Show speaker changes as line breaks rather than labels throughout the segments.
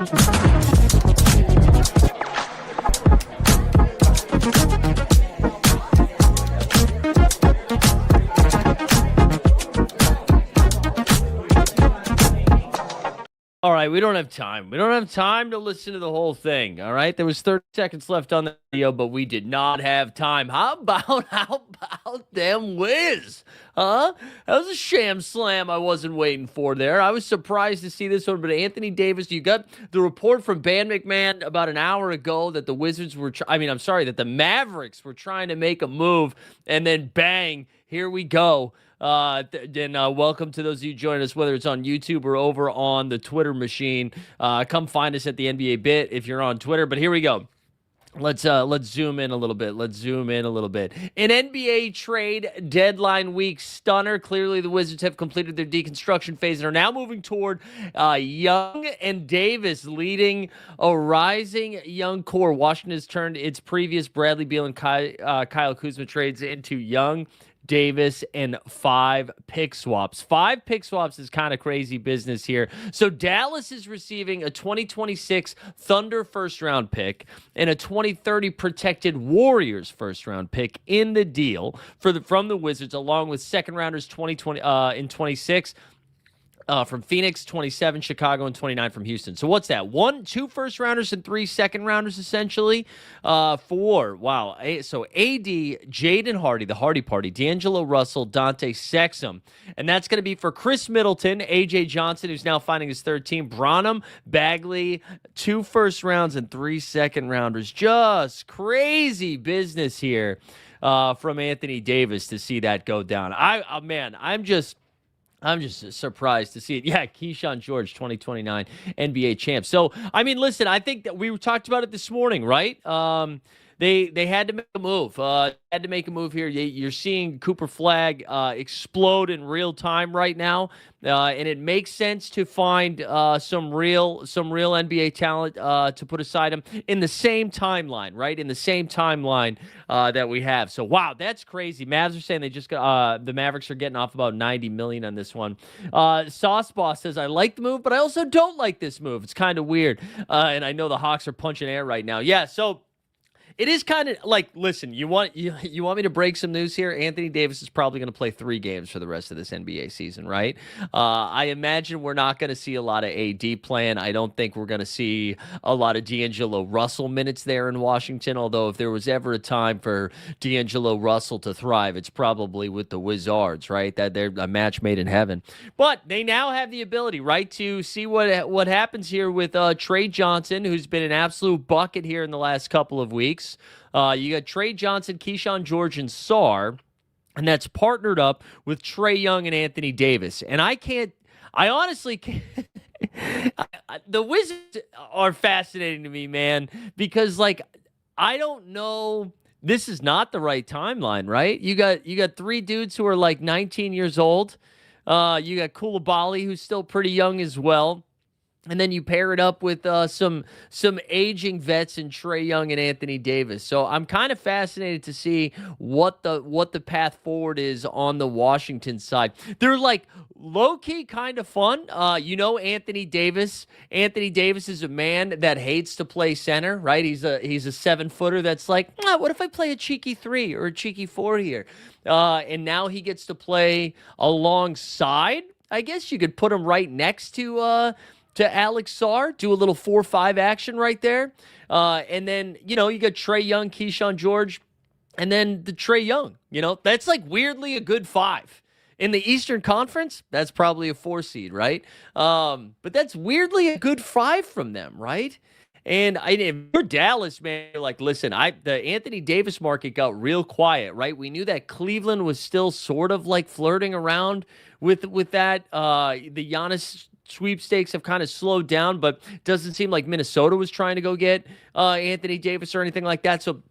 All right, we don't have time. We don't have time to listen to the whole thing. All right, there was 30 seconds left on the video, but we did not have time. How about them Wiz? Huh? That was a sham slam I wasn't waiting for there. I was surprised to see this one, but Anthony Davis, you got the report from Mccain about an hour ago that the Wizards were, that the Mavericks were trying to make a move, and then bang, here we go. Welcome to those of you joining us, whether it's on YouTube or over on the Twitter machine. Come find us at the NBA Bit if you're on Twitter. But here we go. Let's zoom in a little bit. An NBA trade deadline week stunner. Clearly, the Wizards have completed their deconstruction phase and are now moving toward Young and Davis leading a rising young core. Washington has turned its previous Bradley Beal and Kyle Kuzma trades into Young, Davis, and 5 pick swaps. 5 pick swaps is kind of crazy business here. So Dallas is receiving a 2026 Thunder first-round pick and a 2030 protected Warriors first-round pick in the deal from the Wizards, along with second-rounders 2020 in 26. From Phoenix, 27, Chicago, and 29 from Houston. So what's that? 2 first-rounders and 3 second-rounders, essentially, for, wow. So AD, Jaden Hardy, the Hardy Party, D'Angelo Russell, Dante Sexton. And that's going to be for Chris Middleton, A.J. Johnson, who's now finding his third team, Branham, Bagley, 2 first-rounds and 3 second-rounders. Just crazy business here from Anthony Davis to see that go down. I'm just surprised to see it. Yeah, Keyshawn George, 2029 NBA champ. So, I mean, listen, I think that we talked about it this morning, right? They had to make a move. Here. You're seeing Cooper Flagg explode in real time right now, and it makes sense to find some real NBA talent to put aside him in the same timeline, right? In the same timeline that we have. So wow, that's crazy. Mavs are saying they just got the Mavericks are getting off about $90 million on this one. Sauce Boss says I like the move, but I also don't like this move. It's kind of weird, and I know the Hawks are punching air right now. Yeah, so. It is kind of like, listen, you want me to break some news here? Anthony Davis is probably going to play 3 games for the rest of this NBA season, right? I imagine we're not going to see a lot of AD playing. I don't think we're going to see a lot of D'Angelo Russell minutes there in Washington, although if there was ever a time for D'Angelo Russell to thrive, it's probably with the Wizards, right? That they're a match made in heaven. But they now have the ability, right, to see what happens here with Trey Johnson, who's been an absolute bucket here in the last couple of weeks. You got Trey Johnson, Keyshawn George, and Sarr, and that's partnered up with Trae Young and Anthony Davis. And I honestly can't. The Wizards are fascinating to me, man, because, like, I don't know. This is not the right timeline, right? You got 3 dudes who are like 19 years old. You got Koulibaly, who's still pretty young as well. And then you pair it up with some aging vets in Trae Young and Anthony Davis. So I'm kind of fascinated to see what the path forward is on the Washington side. They're like low-key kind of fun. Anthony Davis. Anthony Davis is a man that hates to play center, right? He's a 7-footer that's like, what if I play a cheeky 3 or a cheeky 4 here? And now he gets to play alongside. I guess you could put him right next to Alex Sarr, do a little 4-5 action right there. And then, you got Trae Young, Keyshawn George, and then the Trae Young. That's like weirdly a good 5. In the Eastern Conference, that's probably a 4 seed, right? But that's weirdly a good 5 from them, right? And if you're Dallas, man, you're like, listen, the Anthony Davis market got real quiet, right? We knew that Cleveland was still sort of like flirting around with that. The Giannis sweepstakes have kind of slowed down, but it doesn't seem like Minnesota was trying to go get Anthony Davis or anything like that. So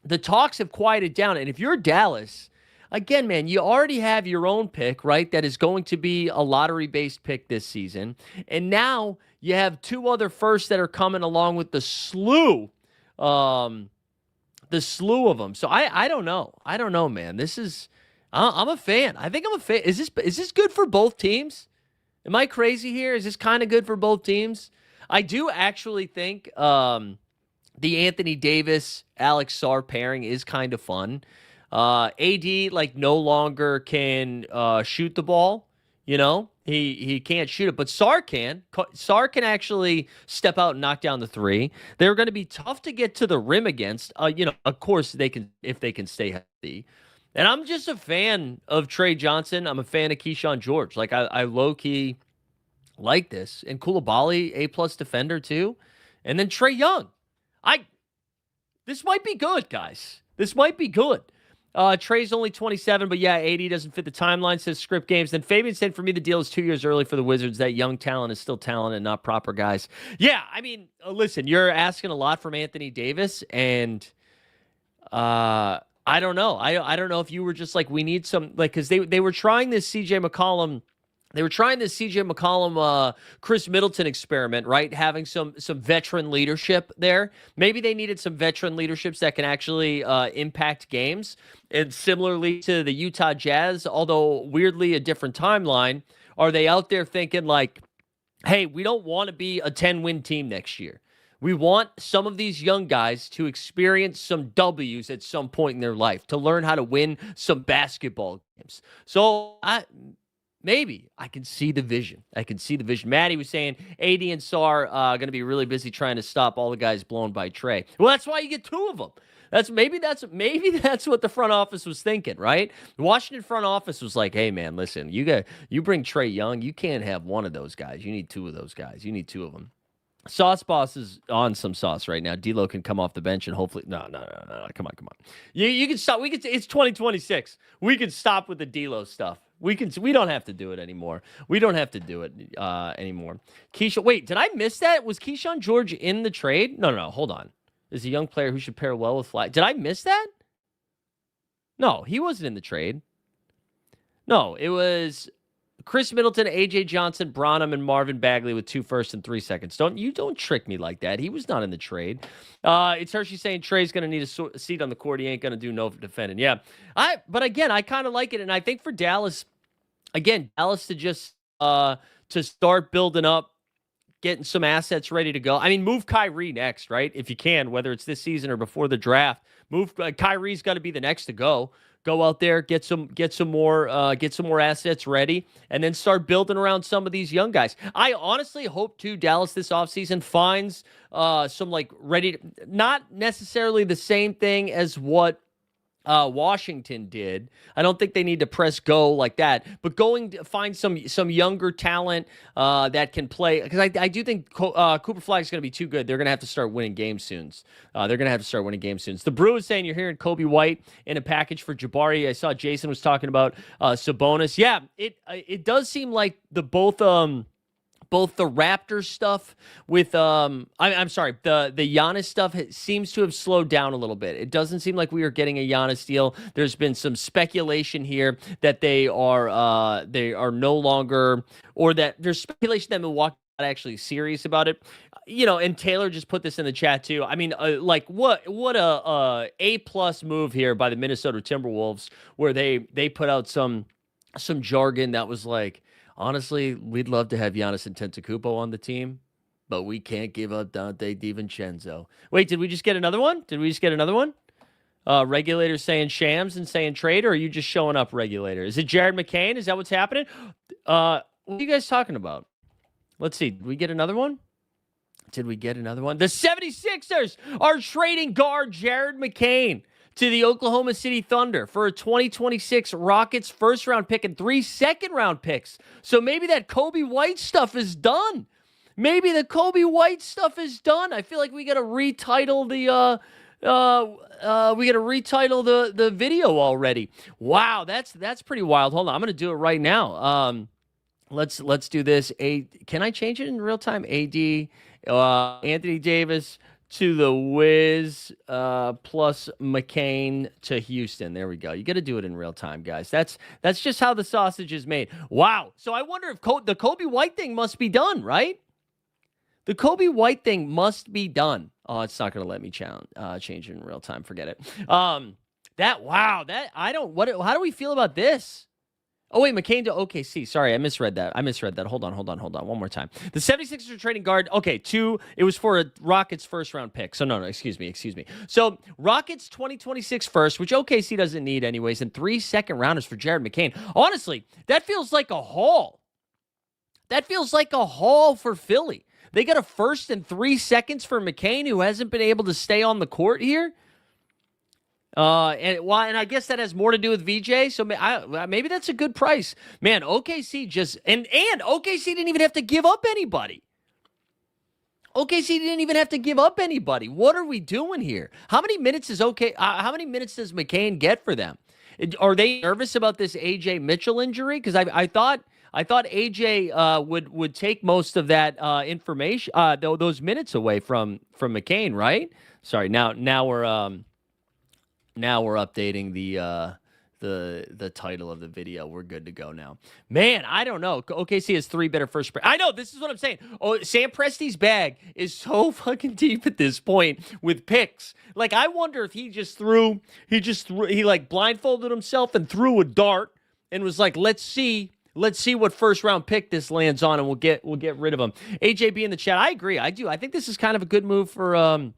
the talks have quieted down. And if you're Dallas, again, man, you already have your own pick, right? That is going to be a lottery-based pick this season. And now you have 2 other firsts that are coming along with the slew of them. So I don't know. I don't know, man. I'm a fan. I think I'm a fan. Is this good for both teams? Am I crazy here? Is this kind of good for both teams? I do actually think the Anthony Davis Alex Sarr pairing is kind of fun. AD like no longer can shoot the ball. You know, he can't shoot it, but Sarr can. Sarr can actually step out and knock down the three. They're going to be tough to get to the rim against. You know, of course they can if they can stay healthy. And I'm just a fan of Trey Johnson. I'm a fan of Keyshawn George. Like I low key like this, and Koulibaly A+ defender too, and then Trey Young. I This might be good, guys. This might be good. Trey's only 27, but yeah, 80 doesn't fit the timeline, says Script Games. Then Fabian said, for me, the deal is 2 years early for the Wizards. That young talent is still talent and not proper guys. Yeah, I mean, listen, you're asking a lot from Anthony Davis, and I don't know. I don't know if you were just like, we need some, like, because they were trying this CJ McCollum. They were trying this CJ McCollum, Chris Middleton experiment, right? Having some veteran leadership there. Maybe they needed some veteran leaderships that can actually impact games. And similarly to the Utah Jazz, although weirdly a different timeline, are they out there thinking like, hey, we don't want to be a 10-win team next year. We want some of these young guys to experience some W's at some point in their life, to learn how to win some basketball games. So maybe I can see the vision. Maddie was saying AD and Sarr going to be really busy trying to stop all the guys blown by Trey. Well, that's why you get two of them. Maybe that's what the front office was thinking, right? The Washington front office was like, hey man, listen, you bring Trey Young, you can't have one of those guys. You need two of those guys. You need two of them. Sauce Boss is on some sauce right now. D'Lo can come off the bench and hopefully no. Come on. You can stop. It's 2026. We can stop with the D'Lo stuff. We don't have to do it anymore. Anymore. Keyshawn, wait, did I miss that? Was Keyshawn George in the trade? No, hold on. Is a young player who should pair well with Flag. Did I miss that? No, he wasn't in the trade. No, it was Chris Middleton, AJ Johnson, Branham, and Marvin Bagley with 2 firsts and 3 seconds. Don't trick me like that. He was not in the trade. It's Hershey saying Trey's going to need a seat on the court. He ain't going to do no defending. Yeah, but again, I kind of like it, and I think for Dallas to just to start building up, getting some assets ready to go. I mean, move Kyrie next, right? If you can, whether it's this season or before the draft. Kyrie's got to be the next to go. Go out there, get some more assets ready, and then start building around some of these young guys. I honestly hope too Dallas this offseason finds some like ready to, not necessarily the same thing as what Washington did. I don't think they need to press go like that, but going to find some younger talent that can play, because I do think Cooper Flag is going to be too good. They're going to have to start winning games soon. The Brew is saying you're hearing Kobe White in a package for Jabari. I saw Jason was talking about Sabonis. Yeah, it does seem like both the Raptors stuff with I'm sorry, the Giannis stuff seems to have slowed down a little bit. It doesn't seem like we are getting a Giannis deal. There's been some speculation here that they are no longer, or that there's speculation that Milwaukee not actually serious about it. You know, and Taylor just put this in the chat too. I mean, like what a A+ move here by the Minnesota Timberwolves, where they put out some jargon that was like, honestly, we'd love to have Giannis Antetokounmpo on the team, but we can't give up Dante DiVincenzo. Wait, did we just get another one? Regulators saying Shams and saying trade, or are you just showing up, regulator? Is it Jared McCain? Is that what's happening? What are you guys talking about? Let's see. Did we get another one? The 76ers are trading guard Jared McCain to the Oklahoma City Thunder for a 2026 Rockets first-round pick and 3 second-round picks. So maybe that Kobe White stuff is done. I feel like we got to retitle the video already. Wow, that's pretty wild. Hold on, I'm going to do it right now. Let's do this. Can I change it in real time? AD, Anthony Davis to the Wiz plus McCain to Houston. There we go. You got to do it in real time, guys. That's just how the sausage is made. Wow. So I wonder if the Kobe White thing must be done, right? The Kobe White thing must be done. Oh, it's not going to let me change it in real time. Forget it. How do we feel about this? Oh, wait, McCain to OKC. Sorry, I misread that. Hold on. One more time. The 76ers are trading guard. Okay, it was for a Rockets first round pick. So, no, excuse me. So, Rockets 2026 first, which OKC doesn't need anyways, and 3 second rounders for Jared McCain. Honestly, that feels like a haul. That feels like a haul for Philly. They got a first and 3 seconds for McCain, who hasn't been able to stay on the court here. And I guess that has more to do with VJ. So maybe that's a good price, man. OKC and OKC didn't even have to give up anybody. OKC didn't even have to give up anybody. What are we doing here? How many minutes does McCain get for them? Are they nervous about this AJ Mitchell injury? Because I thought AJ would take most of that information, those minutes away from McCain, right? Sorry, now we're updating the title of the video. We're good to go now. Man, I don't know. OKC has 3 better first. I know, this is what I'm saying. Oh, Sam Presti's bag is so fucking deep at this point with picks. Like, I wonder if he like blindfolded himself and threw a dart and was like, let's see what first round pick this lands on, and we'll get rid of him. AJB in the chat. I agree. I do. I think this is kind of a good move for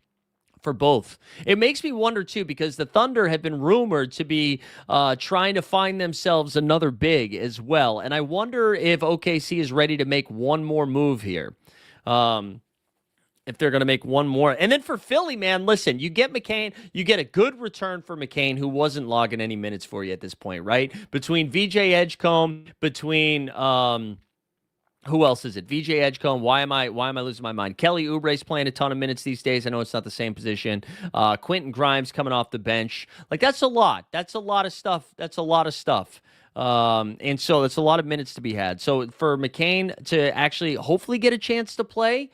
both. It makes me wonder, too, because the Thunder have been rumored to be trying to find themselves another big as well. And I wonder if OKC is ready to make one more move here. If they're going to make one more. And then for Philly, man, listen, you get McCain, you get a good return for McCain, who wasn't logging any minutes for you at this point, right? Between VJ Edgecombe, who else is it? VJ Edgecombe. Why am I losing my mind? Kelly Oubre's playing a ton of minutes these days. I know it's not the same position. Quentin Grimes coming off the bench. Like, that's a lot. That's a lot of stuff. And so it's a lot of minutes to be had. So for McCain to actually hopefully get a chance to play,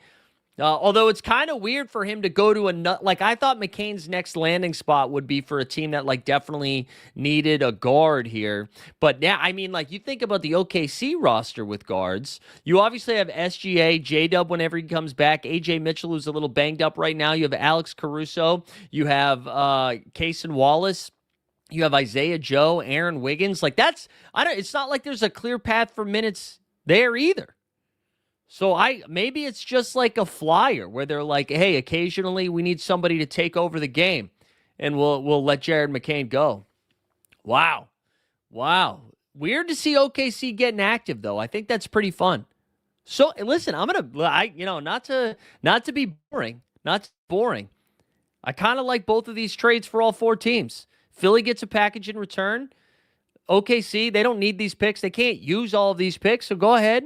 although it's kind of weird for him to go to I thought McCain's next landing spot would be for a team that definitely needed a guard here. But now, I mean, you think about the OKC roster with guards. You obviously have SGA, J-Dub whenever he comes back, AJ Mitchell, who's a little banged up right now. You have Alex Caruso. You have Cason Wallace. You have Isaiah Joe, Aaron Wiggins. It's not like there's a clear path for minutes there either. So maybe it's just like a flyer where they're like, hey, occasionally we need somebody to take over the game, and we'll let Jared McCain go. Wow. Weird to see OKC getting active, though. I think that's pretty fun. So listen, not to be boring, I kind of like both of these trades for all 4 teams. Philly gets a package in return. OKC, they don't need these picks. They can't use all of these picks. So go ahead.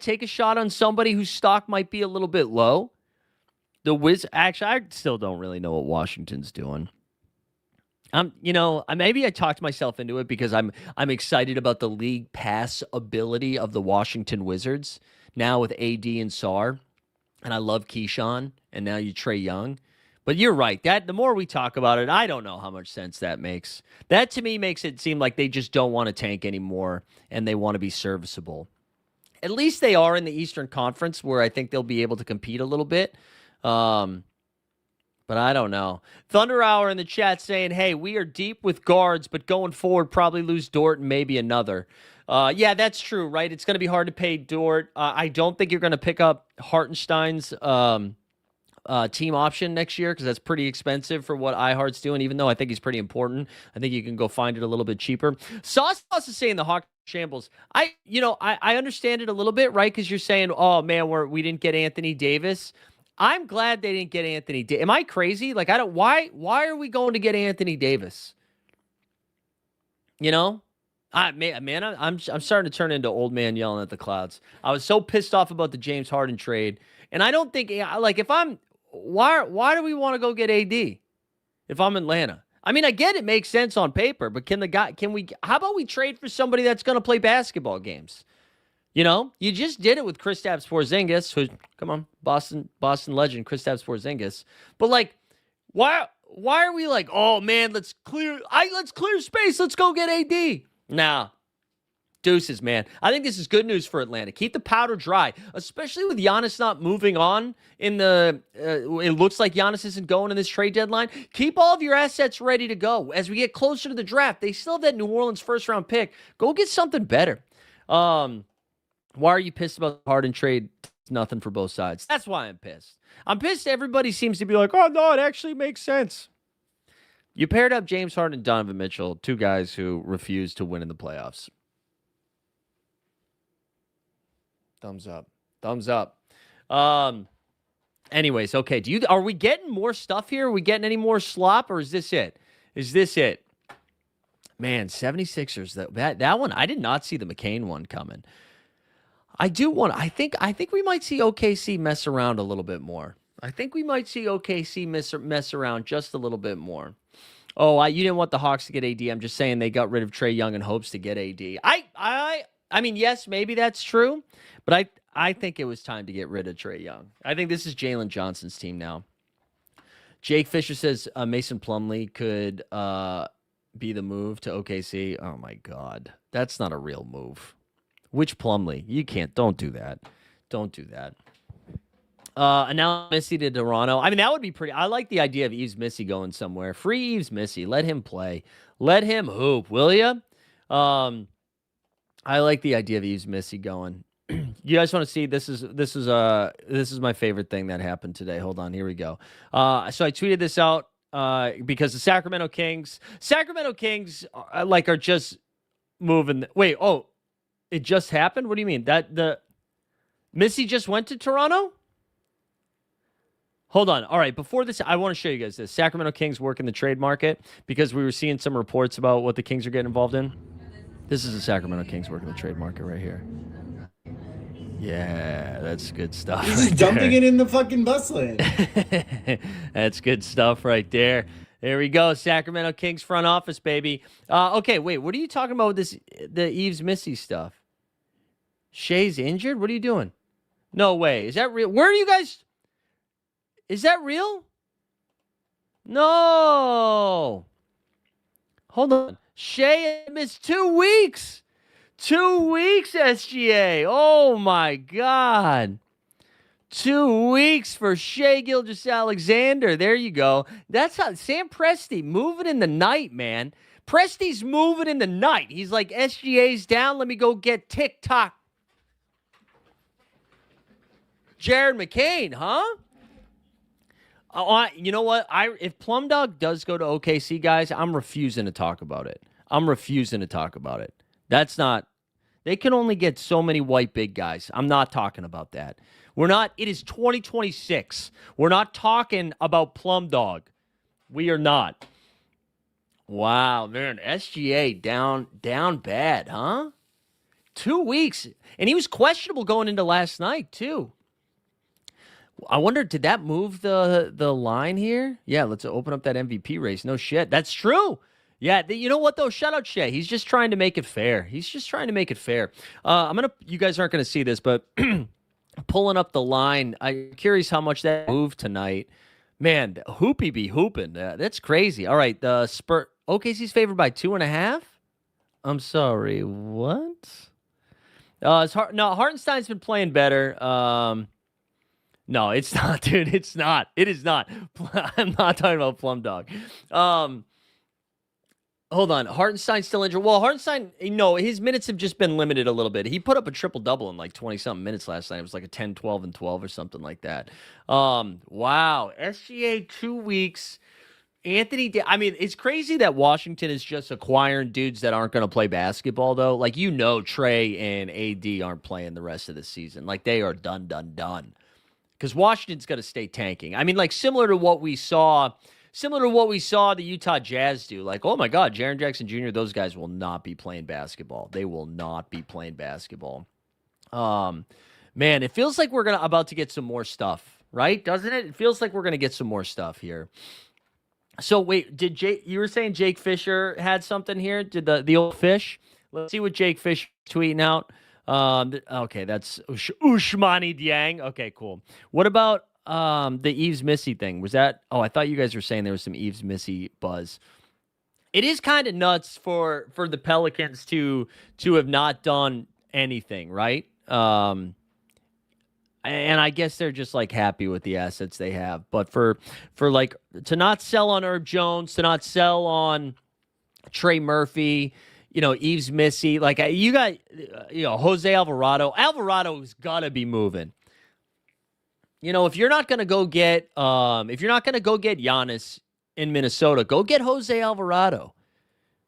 Take a shot on somebody whose stock might be a little bit low. Actually, I still don't really know what Washington's doing. Maybe I talked myself into it because I'm excited about the league pass ability of the Washington Wizards now with AD and Sarr, and I love Keyshawn, and now you Trae Young. But you're right. The more we talk about it, I don't know how much sense that makes. That to me makes it seem like they just don't want to tank anymore, and they want to be serviceable. At least they are in the Eastern Conference, where I think they'll be able to compete a little bit. But I don't know. Thunder Hour in the chat saying, hey, we are deep with guards, but going forward, probably lose Dort and maybe another. Yeah, that's true, right? It's going to be hard to pay Dort. I don't think you're going to pick up Hartenstein's team option next year, because that's pretty expensive for what iHeart's doing, even though I think he's pretty important. I think you can go find it a little bit cheaper. Sauce is saying the Hawks shambles. I understand it a little bit, right? Because you're saying, oh man, we didn't get Anthony Davis. I'm glad they didn't get Anthony Davis. Am I crazy? Why are we going to get Anthony Davis? I'm starting to turn into old man yelling at the clouds. I was so pissed off about the James Harden trade, and I don't think why do we want to go get AD if I'm Atlanta? I mean, I get it makes sense on paper, but how about we trade for somebody that's going to play basketball games? You just did it with Kristaps Porzingis, who's, come on, Boston legend, Kristaps Porzingis. But why are we oh man, let's clear space, let's go get AD. Nah, Deuces, man. I think this is good news for Atlanta. Keep the powder dry, especially with Giannis not moving on in the. It looks like Giannis isn't going in this trade deadline. Keep all of your assets ready to go as we get closer to the draft. They still have that New Orleans first round pick. Go get something better. Why are you pissed about the Harden trade? Nothing for both sides. That's why I'm pissed. I'm pissed. Everybody seems to be like, oh no, it actually makes sense. You paired up James Harden and Donovan Mitchell, two guys who refuse to win in the playoffs. Thumbs up. Thumbs up. Anyways, okay. Are we getting more stuff here? Are we getting any more slop, or is this it? Is this it? Man, 76ers. That one, I did not see the McCain one coming. I think we might see OKC mess around a little bit more. I think we might see OKC mess around just a little bit more. Oh, you didn't want the Hawks to get AD. I'm just saying they got rid of Trae Young in hopes to get AD. I mean, yes, maybe that's true, but I think it was time to get rid of Trae Young. I think this is Jalen Johnson's team now. Jake Fisher says Mason Plumlee could be the move to OKC. Oh, my God. That's not a real move. Which Plumlee? You can't. Don't do that. Don't do that. And now Missy to Toronto. I mean, that would be pretty. I like the idea of Yves Missy going somewhere. Free Yves Missy. Let him play. Let him hoop, will you? I like the idea of Yves Missy going. You guys want to see? This is my favorite thing that happened today. Hold on, here we go. So I tweeted this out because the Sacramento Kings are just moving. Wait, it just happened? What do you mean? That the Missy just went to Toronto? Hold on. All right, before this, I want to show you guys this. Sacramento Kings work in the trade market because we were seeing some reports about what the Kings are getting involved in. This is the Sacramento Kings working the trade market right here. Yeah, that's good stuff.
He's just dumping it in the fucking bus lane.
That's good stuff right there. There we go. Sacramento Kings front office, baby. Okay, wait. What are you talking about with the Yves Missy stuff? Shea's injured? What are you doing? No way. Is that real? Where are you guys? Is that real? No. Hold on. Shea missed 2 weeks. 2 weeks, SGA. Oh, my God. 2 weeks for Shea Gilgeous-Alexander. There you go. That's how Sam Presti moving in the night, man. Presti's moving in the night. He's like, SGA's down. Let me go get TikTok. Jared McCain, huh? You know what? If Plum Dog does go to OKC, guys, I'm refusing to talk about it. That's not. They can only get so many white big guys. I'm not talking about that. It is 2026. We're not talking about Plum Dog. We are not. Wow, man. SGA down bad, huh? 2 weeks. And he was questionable going into last night, too. I wonder, did that move the line here? Yeah, let's open up that MVP race. No shit. That's true. Yeah, you know what, though? Shout out Shea. He's just trying to make it fair. You guys aren't going to see this, but pulling up the line, I'm curious how much that moved tonight. Man, Hoopy be hooping. That's crazy. All right, the OKC's favored by 2.5? I'm sorry, what? Hartenstein's been playing better. No, it's not, dude. It's not. It is not. I'm not talking about Plum Dog. Hold on. Hartenstein's still injured. Well, Hartenstein, his minutes have just been limited a little bit. He put up a triple-double in like 20-something minutes last night. It was like a 10, 12, and 12 or something like that. Wow. SGA 2 weeks. It's crazy that Washington is just acquiring dudes that aren't going to play basketball, though. Like, Trae and AD aren't playing the rest of the season. Like, they are done. Because Washington's got to stay tanking. I mean, like, similar to what we saw the Utah Jazz do. Like, oh my God, Jaren Jackson Jr., those guys will not be playing basketball. They will not be playing basketball. Man, it feels like we're about to get some more stuff, right? Doesn't it? It feels like we're going to get some more stuff here. So wait, you were saying Jake Fisher had something here? Did the old fish? Let's see what Jake Fisher tweeting out. Okay, that's Ousmane Dieng. Okay, cool. What about the Yves Missy thing? Was that? Oh, I thought you guys were saying there was some Yves Missy buzz. it is kind of nuts for the Pelicans to have not done anything, right? And I guess they're just like happy with the assets they have. But for like to not sell on Herb Jones, to not sell on Trey Murphy, Eves Missy, like you got Jose Alvarado. Alvarado's gotta be moving. If you're not gonna go get Giannis in Minnesota, go get Jose Alvarado.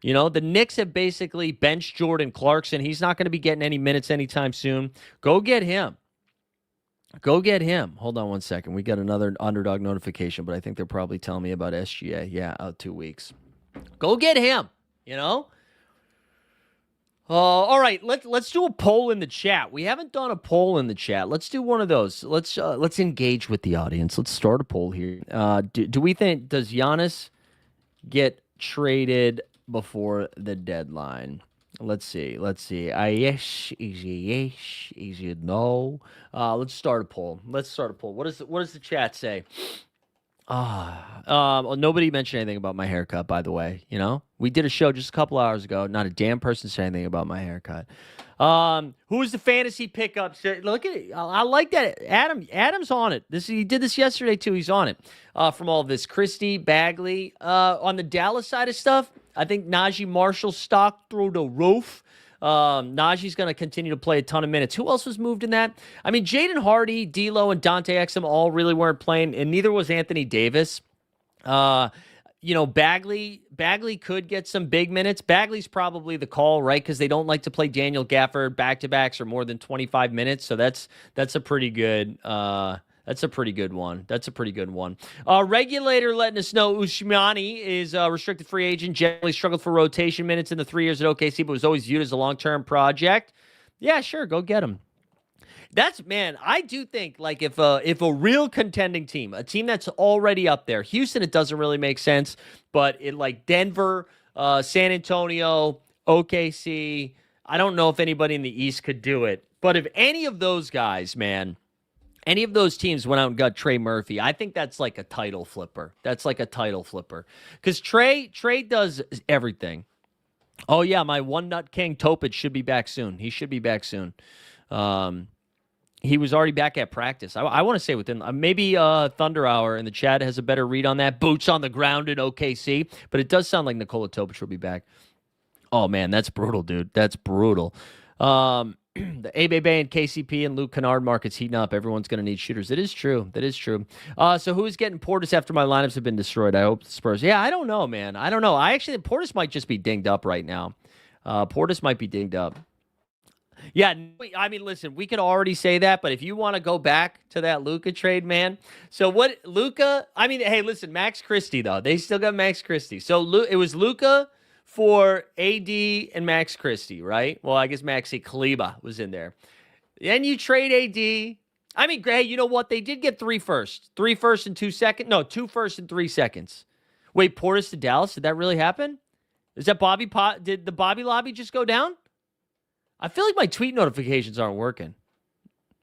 The Knicks have basically benched Jordan Clarkson. He's not going to be getting any minutes anytime soon. Go get him. Go get him. Hold on one second. We got another underdog notification, but I think they're probably telling me about SGA. Yeah, out 2 weeks. Go get him. All right, let's do a poll in the chat. We haven't done a poll in the chat. Let's do one of those. Let's engage with the audience. Let's start a poll here. Do we think, does Giannis get traded before the deadline? Let's see. Yes, easy, no. Let's start a poll. What does the chat say? Well, nobody mentioned anything about my haircut, by the way. We did a show just a couple hours ago. Not a damn person said anything about my haircut. Who's the fantasy pickup? Look at it. I like that. Adam's on it. He did this yesterday too. He's on it. From all this, Christie, Bagley. On the Dallas side of stuff, I think Najee Marshall's stock through the roof. Najee's going to continue to play a ton of minutes. Who else was moved in that? I mean, Jaden Hardy, D'Lo, and Dante Exum all really weren't playing, and neither was Anthony Davis. Bagley could get some big minutes. Bagley's probably the call, right? Because they don't like to play Daniel Gafford back-to-backs or more than 25 minutes. So that's a pretty good one. Regulator letting us know Usmani is a restricted free agent. Generally struggled for rotation minutes in the 3 years at OKC, but was always viewed as a long-term project. Yeah, sure, go get him. I do think, like, if a real contending team, a team that's already up there, Houston, it doesn't really make sense, but like Denver, San Antonio, OKC, I don't know if anybody in the East could do it. But if any of those guys, man, any of those teams went out and got Trey Murphy, I think that's like a title flipper. Because Trey does everything. Oh, yeah, my one nut king, Topic, should be back soon. He should be back soon. He was already back at practice. I want to say within maybe Thunder Hour in the chat has a better read on that. Boots on the ground in OKC. But it does sound like Nikola Topic will be back. Oh, man, that's brutal, dude. That's brutal. The Abe Bay and KCP and Luke Kennard markets heating up. Everyone's going to need shooters. That is true. So who's getting Portis after my lineups have been destroyed? I hope the Spurs. Yeah, I don't know, man. I don't know. Portis might just be dinged up right now. Portis might be dinged up. Yeah, I mean, listen, we could already say that, but if you want to go back to that Luka trade, man. So what Luka? I mean, hey, listen, Max Christie though. They still got Max Christie. So it was Luka for AD and Max Christie, right? Well, I guess Maxi Kleba was in there. Then you trade AD. I mean, hey, you know what? They did get 3 firsts. 3 firsts and 2 seconds. No, 2 firsts and 3 seconds. Wait, Portis to Dallas? Did that really happen? Is that did the Bobby lobby just go down? I feel like my tweet notifications aren't working.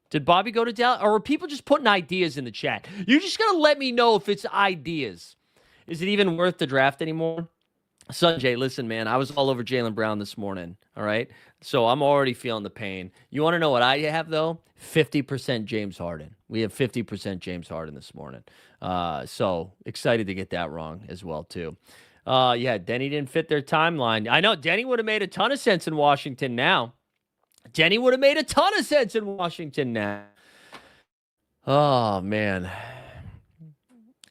Did Bobby go to Dallas? Or are people just putting ideas in the chat? You just got to let me know if it's ideas. Is it even worth the draft anymore? Sanjay, listen, man, I was all over Jaylen Brown this morning, all right? So I'm already feeling the pain. You want to know what I have, though? 50% James Harden. We have 50% James Harden this morning. So excited to get that wrong as well, too. Yeah, Denny didn't fit their timeline. I know Denny would have made a ton of sense in Washington now. Oh, man.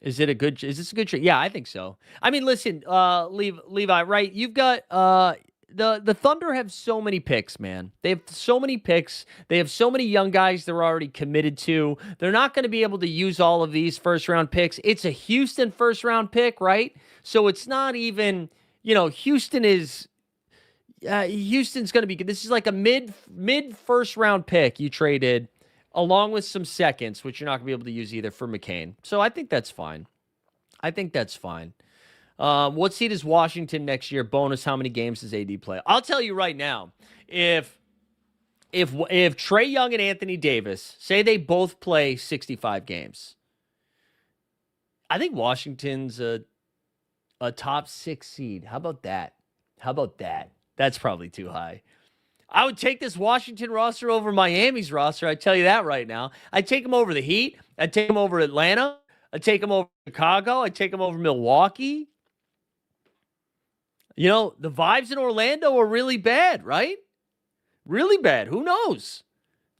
Is this a good trade? Yeah, I think so. I mean, listen, Levi, right? You've got the Thunder have so many picks, man. They have so many picks. They have so many young guys they're already committed to. They're not going to be able to use all of these first-round picks. It's a Houston first-round pick, right? So it's not even, Houston's going to be good. This is like a mid first-round pick you traded along with some seconds, which you're not going to be able to use either for McCain. So I think that's fine. What seed is Washington next year? Bonus, how many games does AD play? I'll tell you right now, if Trae Young and Anthony Davis, say they both play 65 games, I think Washington's A top 6 seed. How about that? How about that? That's probably too high. I would take this Washington roster over Miami's roster. I tell you that right now. I'd take them over the Heat. I'd take them over Atlanta. I'd take them over Chicago. I'd take them over Milwaukee. You know, the vibes in Orlando are really bad, right? Really bad. Who knows?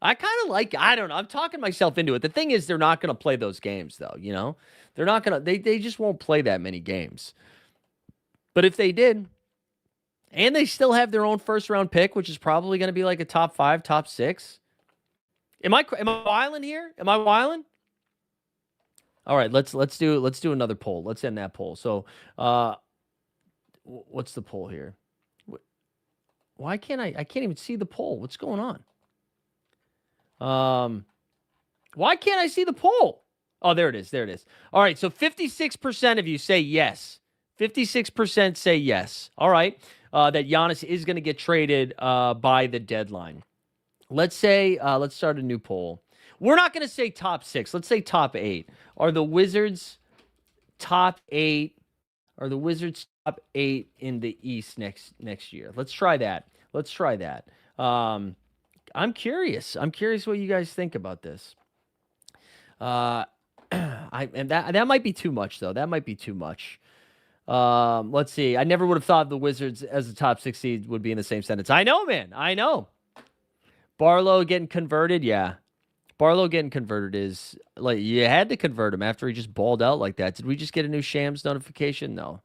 I kind of like, I don't know. I'm talking myself into it. The thing is, they're not going to play those games, though. You know, they're not going to, they just won't play that many games. But if they did, and they still have their own first round pick, which is probably going to be like a top 5, top 6. Am I wilding here? Am I wilding? All right, let's do another poll. Let's end that poll. So, what's the poll here? Why can't I can't even see the poll. What's going on? Why can't I see the poll? Oh, there it is. There it is. All right, so 56% of you say yes. 56% say yes. All right. That Giannis is going to get traded by the deadline. Let's say, let's start a new poll. We're not going to say top 6. Let's say top 8. Are the Wizards top 8? Are the Wizards top 8 in the East next year? Let's try that. Let's try that. I'm curious. I'm curious what you guys think about this. And that might be too much, though. That might be too much. Let's see. I never would have thought the Wizards as a top 6 seed would be in the same sentence. I know, man. I know. Barlow getting converted, yeah. Barlow getting converted is like you had to convert him after he just balled out like that. Did we just get a new Shams notification? No.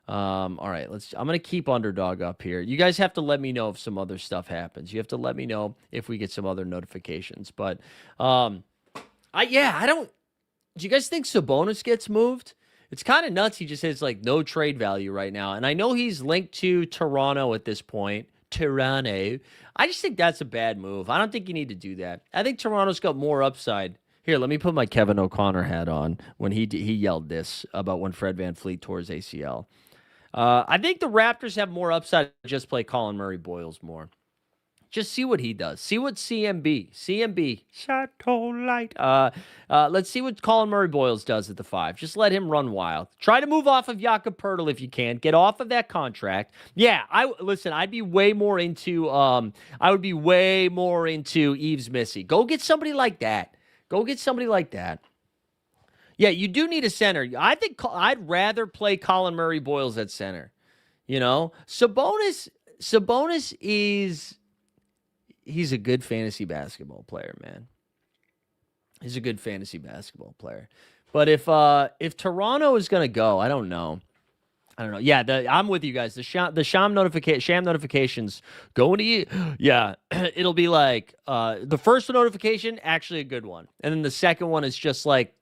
All right, I'm gonna keep underdog up here. You guys have to let me know if some other stuff happens. You have to let me know if we get some other notifications. But I don't. Do you guys think Sabonis gets moved? It's kind of nuts. He just has like no trade value right now. And I know he's linked to Toronto at this point. Toronto. I just think that's a bad move. I don't think you need to do that. I think Toronto's got more upside. Here, let me put my Kevin O'Connor hat on when he yelled this about when Fred VanVleet tore his ACL. I think the Raptors have more upside to just play Colin Murray Boyles more. Just see what he does. See what CMB, Chateau Light. Let's see what Colin Murray Boyles does at the 5. Just let him run wild. Try to move off of Jakob Poeltl if you can. Get off of that contract. Yeah, I'd be way more into Yves Missy. Go get somebody like that. Yeah, you do need a center. I think I'd rather play Colin Murray Boyles at center. You know, Sabonis is. He's a good fantasy basketball player, man. He's a good fantasy basketball player. But if Toronto is going to go, I don't know. Yeah, I'm with you guys. The sham notifications going to you. Yeah, it'll be like the first notification, actually a good one. And then the second one is just like,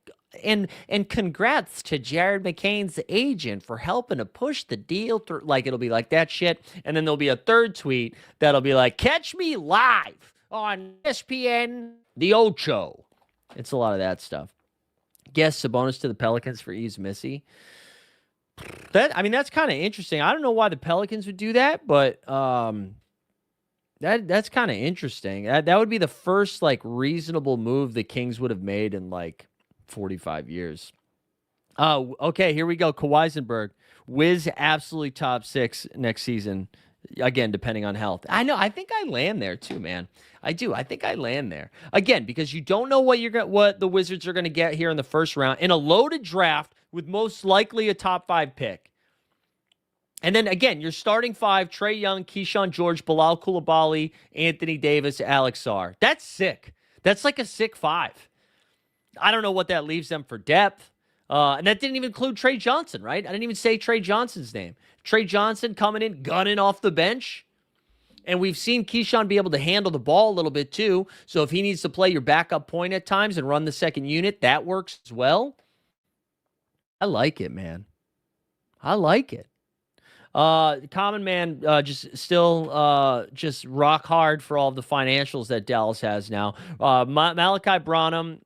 and congrats to Jared McCain's agent for helping to push the deal through. Like, it'll be like that shit. And then there'll be a third tweet that'll be like, catch me live on ESPN The Ocho. It's a lot of that stuff. Guess Sabonis to the Pelicans for Yves Missy. That's kind of interesting. I don't know why the Pelicans would do that, but that's kind of interesting. That would be the first like reasonable move the Kings would have made in like 45 years. Oh, okay, here we go. Kawhisenberg. Wiz absolutely top 6 next season. Again, depending on health. I know. I think I land there too, man. I do. I think I land there. Again, because you don't know what the Wizards are going to get here in the first round in a loaded draft with most likely a top 5 pick. And then again, your starting 5, Trae Young, Keyshawn George, Bilal Coulibaly, Anthony Davis, Alex Sarr. That's sick. That's like a sick 5. I don't know what that leaves them for depth. And that didn't even include Trey Johnson, right? I didn't even say Trey Johnson's name. Trey Johnson coming in, gunning off the bench. And we've seen Keyshawn be able to handle the ball a little bit too. So if he needs to play your backup point at times and run the second unit, that works as well. I like it, man. I like it. Common Man just rock hard for all of the financials that Dallas has now. Malachi Branham,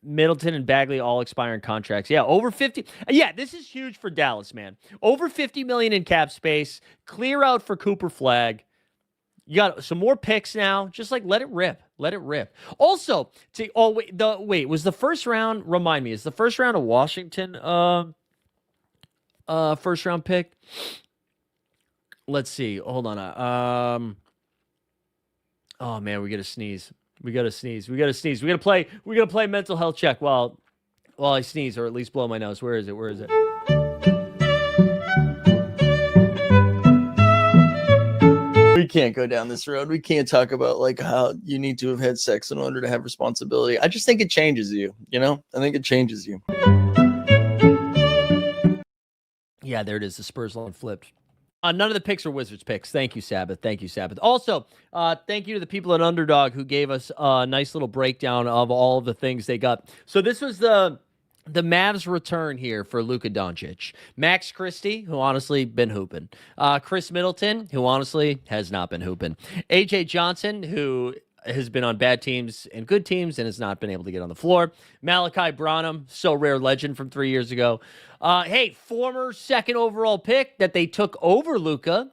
Middleton, and Bagley all expiring contracts. Yeah, over 50. Yeah, this is huge for Dallas, man. Over $50 million in cap space. Clear out for Cooper Flag. You got some more picks now. Just like let it rip. Let it rip. Also, was the first round, remind me, is the first round of Washington first round pick. Let's see. Hold on. Oh man, we gotta sneeze. We gotta sneeze. We gotta sneeze. We gotta play. We gotta play mental health check while I sneeze, or at least blow my nose. Where is it? Where is it? We can't go down this road. We can't talk about like how you need to have had sex in order to have responsibility. I just think it changes you. You know, I think it changes you. Yeah, there it is. The Spurs line flipped. None of the picks are Wizards picks. Thank you, Sabbath. Thank you, Sabbath. Also, thank you to the people at Underdog who gave us a nice little breakdown of all of the things they got. So this was the Mavs return here for Luka Doncic. Max Christie, who honestly been hooping. Chris Middleton, who honestly has not been hooping. AJ Johnson, who has been on bad teams and good teams and has not been able to get on the floor. Malachi Branham, so rare legend from 3 years ago. Hey, former second overall pick that they took over Luka.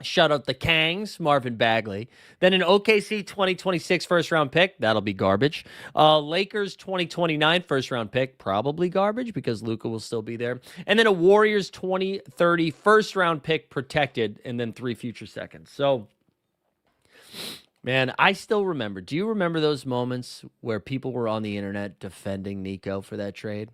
Shut out the Kangs, Marvin Bagley. Then an OKC 2026 first round pick. That'll be garbage. Lakers 2029 first round pick. Probably garbage because Luka will still be there. And then a Warriors 2030 first round pick protected. And then 3 future seconds. So, man, I still remember. Do you remember those moments where people were on the internet defending Nico for that trade?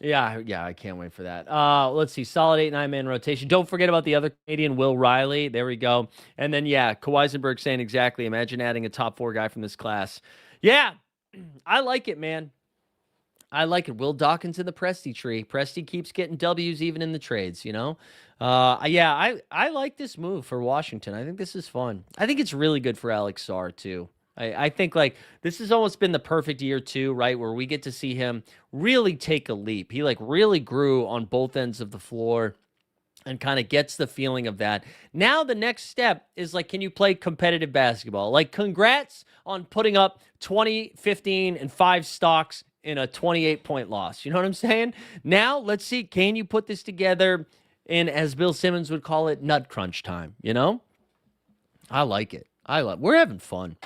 Yeah, I can't wait for that. Let's see, solid 8-9-man rotation. Don't forget about the other Canadian, Will Riley. There we go. And then, yeah, Kawhisenberg saying exactly, imagine adding a top 4 guy from this class. Yeah, I like it, man. I like it. Will Dawkins in the Presti tree. Presti keeps getting W's even in the trades, you know? Yeah, I like this move for Washington. I think this is fun. I think it's really good for Alex Sarr, too. I think like this has almost been the perfect year too, right? Where we get to see him really take a leap. He like really grew on both ends of the floor and kind of gets the feeling of that. Now the next step is like, can you play competitive basketball? Like congrats on putting up 20, 15, and 5 stocks in a 28-point loss. You know what I'm saying? Now let's see, can you put this together in, as Bill Simmons would call it, nut crunch time, you know? I like it. We're having fun.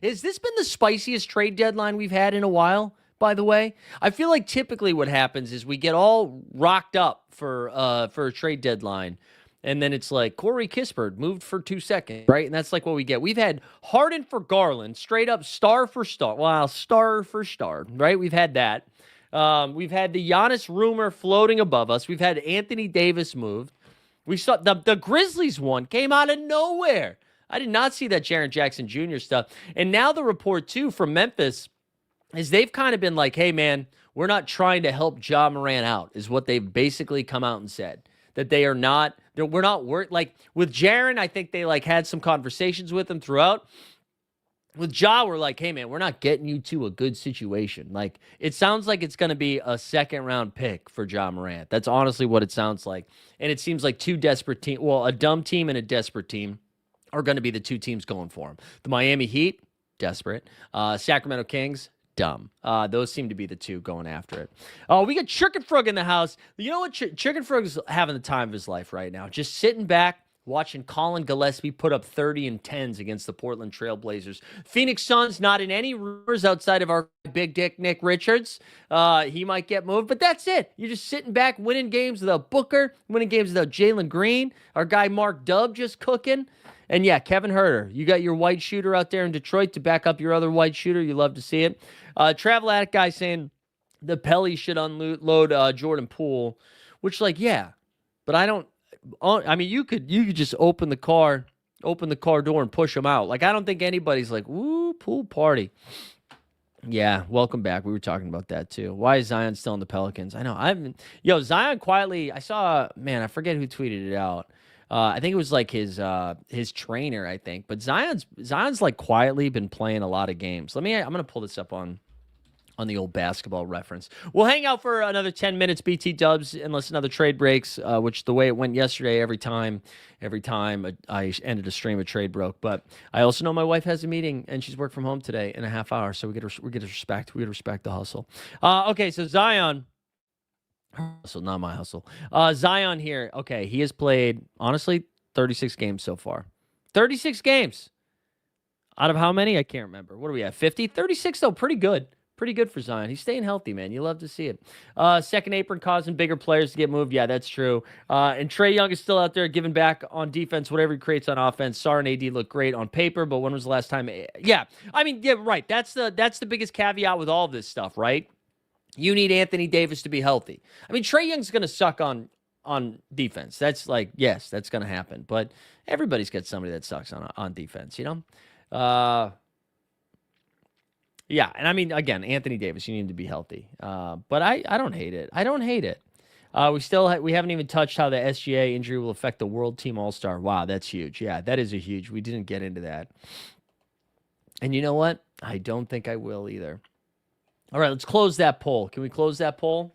Has this been the spiciest trade deadline we've had in a while, by the way? I feel like typically what happens is we get all rocked up for a trade deadline, and then it's like Corey Kispert moved for 2 seconds, right? And that's like what we get. We've had Harden for Garland, straight up star for star. Well, star for star, right? We've had that. We've had the Giannis rumor floating above us. We've had Anthony Davis moved. We saw the Grizzlies one came out of nowhere. I did not see that Jaren Jackson Jr. stuff. And now the report, too, from Memphis is they've kind of been like, hey, man, we're not trying to help Ja Morant out, is what they've basically come out and said. That they are not, we're not work like with Jaren, I think they like had some conversations with him throughout. With Ja, we're like, hey, man, we're not getting you to a good situation. Like, it sounds like it's going to be a second-round pick for Ja Morant. That's honestly what it sounds like. And it seems like 2 desperate teams, well, a dumb team and a desperate team are going to be the 2 teams going for him. The Miami Heat, desperate. Sacramento Kings, dumb. Those seem to be the 2 going after it. Oh, we got Chicken Frog in the house. You know what? Chicken Frog is having the time of his life right now. Just sitting back, watching Colin Gillespie put up 30 and 10s against the Portland Trailblazers. Phoenix Suns not in any rumors outside of our big dick Nick Richards. He might get moved, but that's it. You're just sitting back, winning games without Booker, winning games without Jalen Green. Our guy Mark Dubb just cooking. And yeah, Kevin Huerter, you got your white shooter out there in Detroit to back up your other white shooter. You love to see it. Travel Addict guy saying the Pelly should unload Jordan Poole, which like, yeah, but I don't. I mean, you could just open the car door and push him out. Like, I don't think anybody's like, ooh, Poole party. Yeah, welcome back. We were talking about that too. Why is Zion still in the Pelicans? I know. Zion quietly. I saw. Man, I forget who tweeted it out. I think it was like his trainer, I think. But Zion's like quietly been playing a lot of games. I'm gonna pull this up on the old Basketball Reference. We'll hang out for another 10 minutes, BT Dubs, unless another trade breaks, which the way it went yesterday, every time I ended a stream, a trade broke. But I also know my wife has a meeting, and she's worked from home today in a half hour, so we get to respect the hustle. Okay, so Zion. Hustle, not my hustle. Zion here. Okay, he has played, honestly, 36 games so far. 36 games. Out of how many? I can't remember. What do we have? 50? 36, though. Pretty good. pretty good for Zion. He's staying healthy, man. You love to see it. Second apron causing bigger players to get moved. Yeah, that's true. And Trae Young is still out there giving back on defense, whatever he creates on offense. Sar and AD look great on paper, but when was the last time? Yeah, I mean, yeah, right. That's the biggest caveat with all of this stuff, right? You need Anthony Davis to be healthy. I mean, Trae Young's going to suck on defense. That's like, yes, that's going to happen. But everybody's got somebody that sucks on defense, you know? Yeah, and I mean, again, Anthony Davis, you need to be healthy. But I don't hate it. I don't hate it. We haven't even touched how the SGA injury will affect the World Team All-Star. Wow, that's huge. Yeah, that is a huge. We didn't get into that. And you know what? I don't think I will either. All right, let's close that poll. Can we close that poll?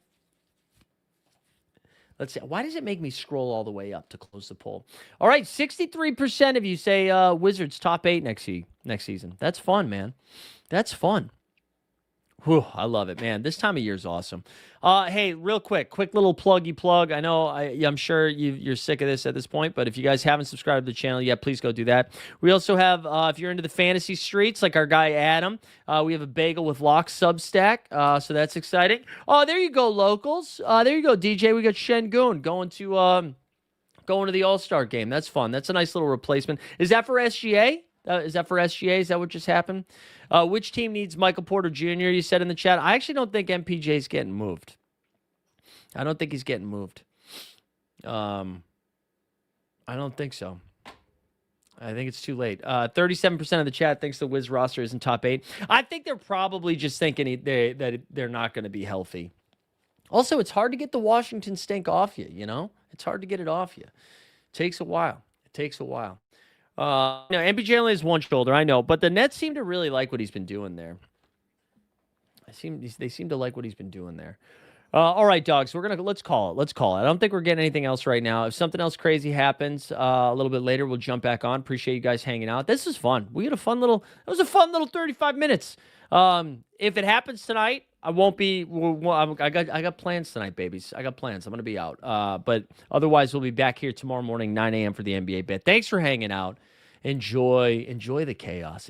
Let's see. Why does it make me scroll all the way up to close the poll? All right, 63% of you say Wizards top 8 next season. That's fun, man. That's fun. Whew, I love it, man. This time of year is awesome. Hey, real quick little pluggy plug. I know I'm sure you're sick of this at this point, but if you guys haven't subscribed to the channel yet, please go do that. We also have, if you're into the fantasy streets, like our guy Adam, we have a Bagel with Locks Substack, so that's exciting. Oh, there you go, locals. There you go, DJ. We got Shengun going to the All-Star game. That's fun. That's a nice little replacement. Is that for SGA? Is that for SGA? Is that what just happened? Which team needs Michael Porter Jr.? You said in the chat. I actually don't think MPJ's getting moved. I don't think he's getting moved. I don't think so. I think it's too late. 37% of the chat thinks the Wiz roster isn't top 8. I think they're probably just thinking that they're not going to be healthy. Also, it's hard to get the Washington stink off you, you know? It's hard to get it off you. It takes a while. MPJ only has one shoulder, I know, but the Nets seem to really like what he's been doing there. They seem to like what he's been doing there. All right, dogs, let's call it. I don't think we're getting anything else right now. If something else crazy happens a little bit later, we'll jump back on. Appreciate you guys hanging out. This is fun. It was a fun little 35 minutes. If it happens tonight, I won't be. I got plans tonight, babies. I got plans. I'm gonna be out. But otherwise, we'll be back here tomorrow morning, 9 a.m. for the NBA bet. Thanks for hanging out. Enjoy the chaos.